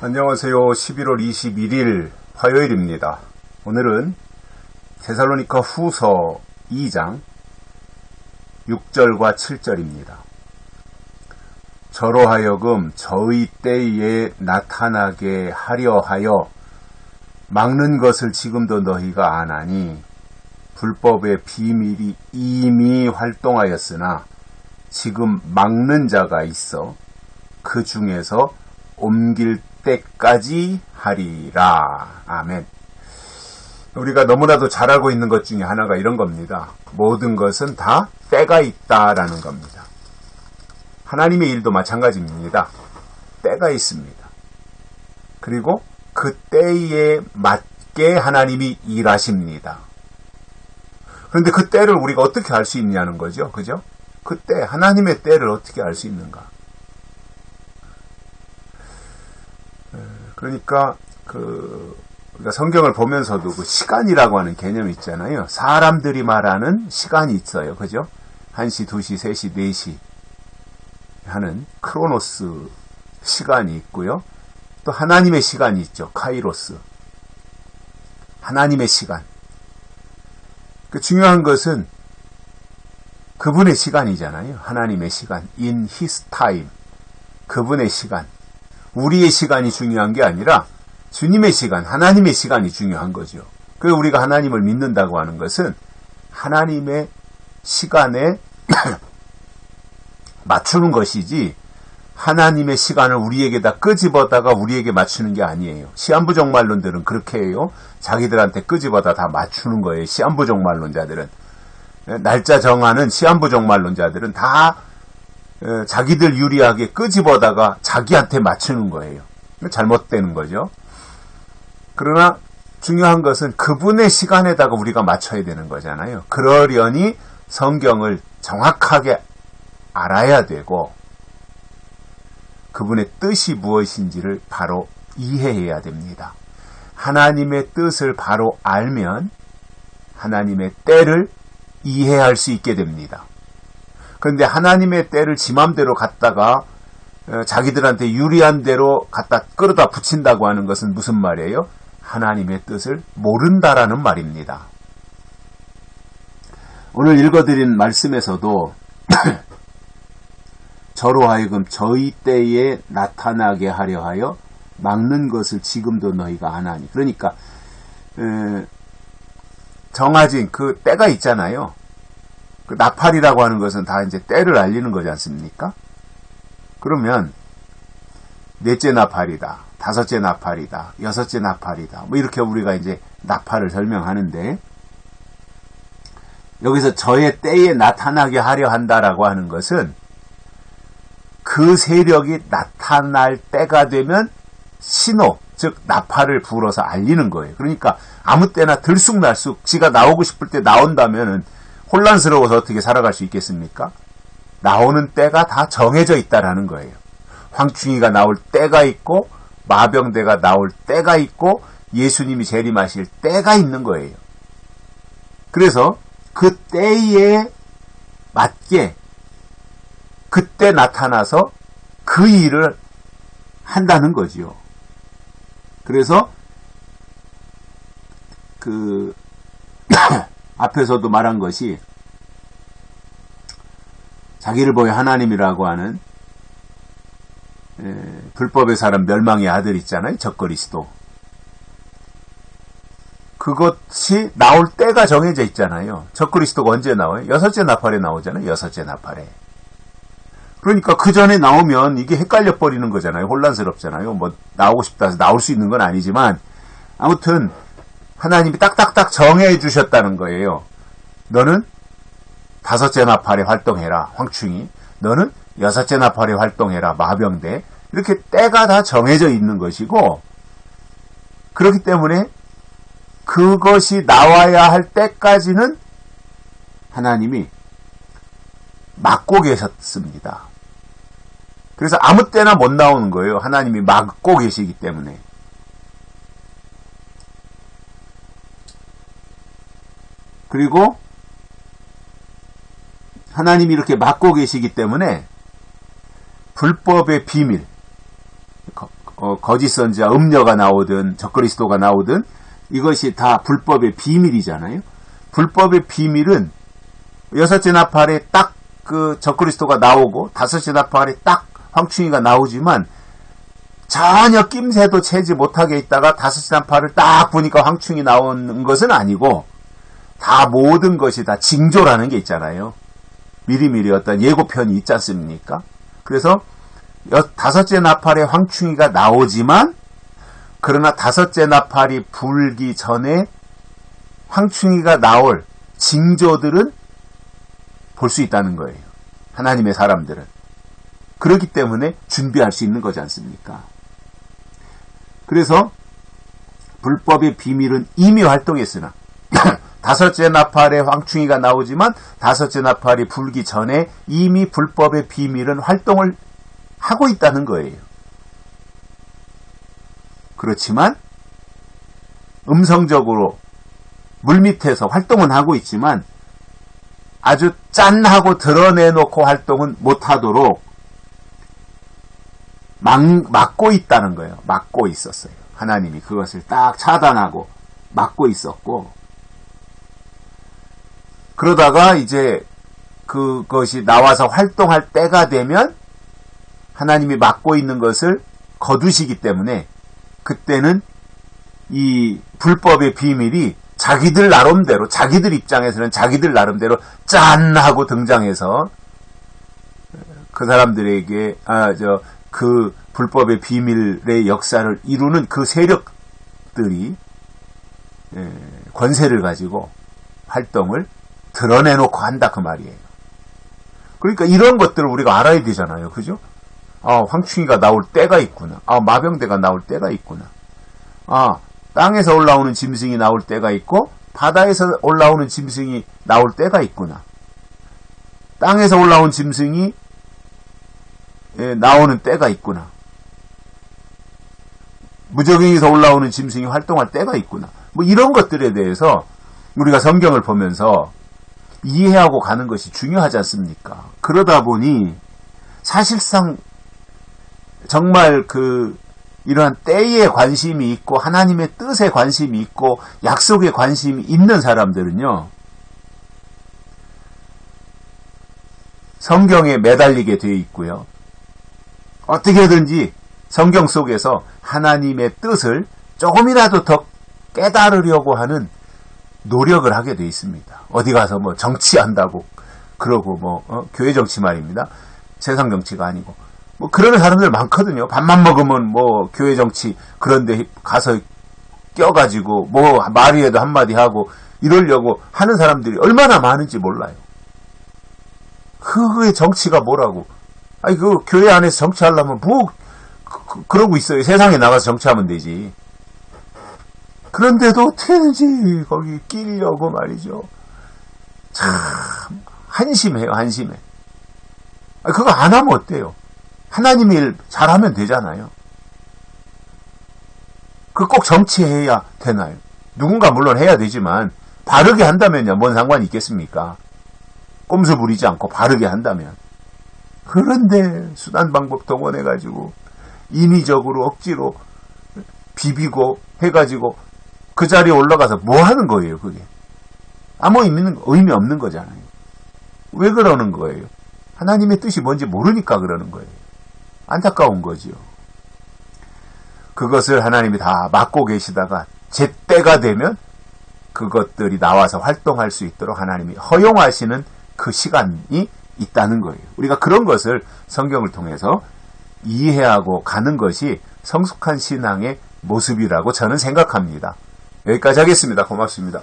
안녕하세요. 11월 21일 화요일입니다. 오늘은 데살로니가 후서 2장 6절과 7절입니다. 저로 하여금 저의 때에 나타나게 하려 하여 막는 것을 지금도 너희가 아나니 불법의 비밀이 이미 활동하였으나 지금 막는 자가 있어 그 중에서 옮길 때까지 하리라. 아멘. 우리가 너무나도 잘 알고 있는 것 중에 하나가 이런 겁니다. 모든 것은 다 때가 있다라는 겁니다. 하나님의 일도 마찬가지입니다. 때가 있습니다. 그리고 그 때에 맞게 하나님이 일하십니다. 그런데 그 때를 우리가 어떻게 알 수 있냐는 거죠. 그죠? 그 때, 하나님의 때를 어떻게 알 수 있는가? 그러니까 우리가 성경을 보면서도 그 시간이라고 하는 개념이 있잖아요. 사람들이 말하는 시간이 있어요. 그죠? 1시, 2시, 3시, 4시 하는 크로노스 시간이 있고요. 또 하나님의 시간이 있죠. 카이로스. 하나님의 시간. 그 중요한 것은 그분의 시간이잖아요. 하나님의 시간. In His time. 그분의 시간. 우리의 시간이 중요한 게 아니라 주님의 시간, 하나님의 시간이 중요한 거죠. 그래서 우리가 하나님을 믿는다고 하는 것은 하나님의 시간에 맞추는 것이지 하나님의 시간을 우리에게다 끄집어다가 우리에게 맞추는 게 아니에요. 시한부정말론들은 그렇게 해요. 자기들한테 끄집어다 다 맞추는 거예요. 시한부정말론자들은. 날짜 정하는 시한부정말론자들은 다 자기들 유리하게 끄집어다가 자기한테 맞추는 거예요. 잘못되는 거죠. 그러나 중요한 것은 그분의 시간에다가 우리가 맞춰야 되는 거잖아요. 그러려니 성경을 정확하게 알아야 되고 그분의 뜻이 무엇인지를 바로 이해해야 됩니다. 하나님의 뜻을 바로 알면 하나님의 때를 이해할 수 있게 됩니다. 그런데 하나님의 때를 지 맘대로 갖다가 자기들한테 유리한 대로 갖다 끌어다 붙인다고 하는 것은 무슨 말이에요? 하나님의 뜻을 모른다라는 말입니다. 오늘 읽어드린 말씀에서도 저로 하여금 저희 때에 나타나게 하려 하여 막는 것을 지금도 너희가 아나니. 그러니까 정해진 그 때가 있잖아요. 그 나팔이라고 하는 것은 다 이제 때를 알리는 거지 않습니까? 그러면 넷째 나팔이다, 다섯째 나팔이다, 여섯째 나팔이다, 뭐 이렇게 우리가 이제 나팔을 설명하는데 여기서 저의 때에 나타나게 하려 한다라고 하는 것은 그 세력이 나타날 때가 되면 신호, 즉 나팔을 불어서 알리는 거예요. 그러니까 아무 때나 들쑥날쑥 지가 나오고 싶을 때 나온다면은 혼란스러워서 어떻게 살아갈 수 있겠습니까? 나오는 때가 다 정해져 있다라는 거예요. 황충이가 나올 때가 있고 마병대가 나올 때가 있고 예수님이 재림하실 때가 있는 거예요. 그래서 그 때에 맞게 그때 나타나서 그 일을 한다는 거지요. 그래서 앞에서도 말한 것이 자기를 보여 하나님이라고 하는 불법의 사람 멸망의 아들 있잖아요. 적그리스도. 그것이 나올 때가 정해져 있잖아요. 적그리스도가 언제 나와요? 여섯째 나팔에 나오잖아요. 여섯째 나팔에. 그러니까 그 전에 나오면 이게 헷갈려 버리는 거잖아요. 혼란스럽잖아요. 뭐 나오고 싶다 해서 나올 수 있는 건 아니지만 아무튼 하나님이 딱딱딱 정해 주셨다는 거예요. 너는 다섯째 나팔에 활동해라. 황충이. 너는 여섯째 나팔에 활동해라. 마병대. 이렇게 때가 다 정해져 있는 것이고 그렇기 때문에 그것이 나와야 할 때까지는 하나님이 막고 계셨습니다. 그래서 아무 때나 못 나오는 거예요. 하나님이 막고 계시기 때문에. 그리고 하나님이 이렇게 막고 계시기 때문에 불법의 비밀, 거짓 선지자, 음녀가 나오든 적그리스도가 나오든 이것이 다 불법의 비밀이잖아요. 불법의 비밀은 여섯째 나팔에 딱 그 적그리스도가 나오고 다섯째 나팔에 딱 황충이가 나오지만 전혀 낌새도 채지 못하게 있다가 다섯째 나팔을 딱 보니까 황충이 나오는 것은 아니고 다 모든 것이 다 징조라는 게 있잖아요. 미리미리 어떤 예고편이 있지 않습니까? 그래서 다섯째 나팔에 황충이가 나오지만 그러나 다섯째 나팔이 불기 전에 황충이가 나올 징조들은 볼 수 있다는 거예요. 하나님의 사람들은. 그렇기 때문에 준비할 수 있는 거지 않습니까? 그래서 불법의 비밀은 이미 활동했으나 다섯째 나팔에 황충이가 나오지만 다섯째 나팔이 불기 전에 이미 불법의 비밀은 활동을 하고 있다는 거예요. 그렇지만 음성적으로 물밑에서 활동은 하고 있지만 아주 짠하고 드러내놓고 활동은 못하도록 막고 있다는 거예요. 막고 있었어요. 하나님이 그것을 딱 차단하고 막고 있었고 그러다가 이제 그것이 나와서 활동할 때가 되면 하나님이 막고 있는 것을 거두시기 때문에 그때는 이 불법의 비밀이 자기들 나름대로, 자기들 입장에서는 자기들 나름대로 짠 하고 등장해서 그 사람들에게 그 불법의 비밀의 역사를 이루는 그 세력들이 권세를 가지고 활동을 드러내놓고 한다 그 말이에요. 그러니까 이런 것들을 우리가 알아야 되잖아요. 그죠? 황충이가 나올 때가 있구나. 마병대가 나올 때가 있구나. 땅에서 올라오는 짐승이 나올 때가 있고 바다에서 올라오는 짐승이 나올 때가 있구나. 땅에서 올라온 짐승이 나오는 때가 있구나. 무적행에서 올라오는 짐승이 활동할 때가 있구나. 뭐 이런 것들에 대해서 우리가 성경을 보면서 이해하고 가는 것이 중요하지 않습니까? 그러다 보니 사실상 정말 이러한 때에 관심이 있고 하나님의 뜻에 관심이 있고 약속에 관심이 있는 사람들은요. 성경에 매달리게 되어 있고요. 어떻게든지 성경 속에서 하나님의 뜻을 조금이라도 더 깨달으려고 하는 노력을 하게 되어 있습니다. 어디 가서 뭐 정치한다고 그러고 교회 정치 말입니다. 세상 정치가 아니고 뭐 그러는 사람들 많거든요. 밥만 먹으면 뭐 교회 정치 그런데 가서 껴가지고 뭐 말이라도 한마디 하고 이러려고 하는 사람들이 얼마나 많은지 몰라요. 그의 정치가 뭐라고? 아니 그 교회 안에서 정치하려면 뭐 그러고 있어요. 세상에 나가서 정치하면 되지. 그런데도 어떻게든지 거기 끼려고 말이죠. 참 한심해요. 한심해. 그거 안 하면 어때요? 하나님 일 잘하면 되잖아요. 그 꼭 정치해야 되나요? 누군가 물론 해야 되지만 바르게 한다면요. 뭔 상관이 있겠습니까? 꼼수 부리지 않고 바르게 한다면. 그런데 수단 방법 동원해가지고 인위적으로 억지로 비비고 해가지고 그 자리에 올라가서 뭐 하는 거예요, 그게? 아무 의미 없는 거잖아요. 왜 그러는 거예요? 하나님의 뜻이 뭔지 모르니까 그러는 거예요. 안타까운 거지요. 그것을 하나님이 다 막고 계시다가 제때가 되면 그것들이 나와서 활동할 수 있도록 하나님이 허용하시는 그 시간이 있다는 거예요. 우리가 그런 것을 성경을 통해서 이해하고 가는 것이 성숙한 신앙의 모습이라고 저는 생각합니다. 여기까지 하겠습니다. 고맙습니다.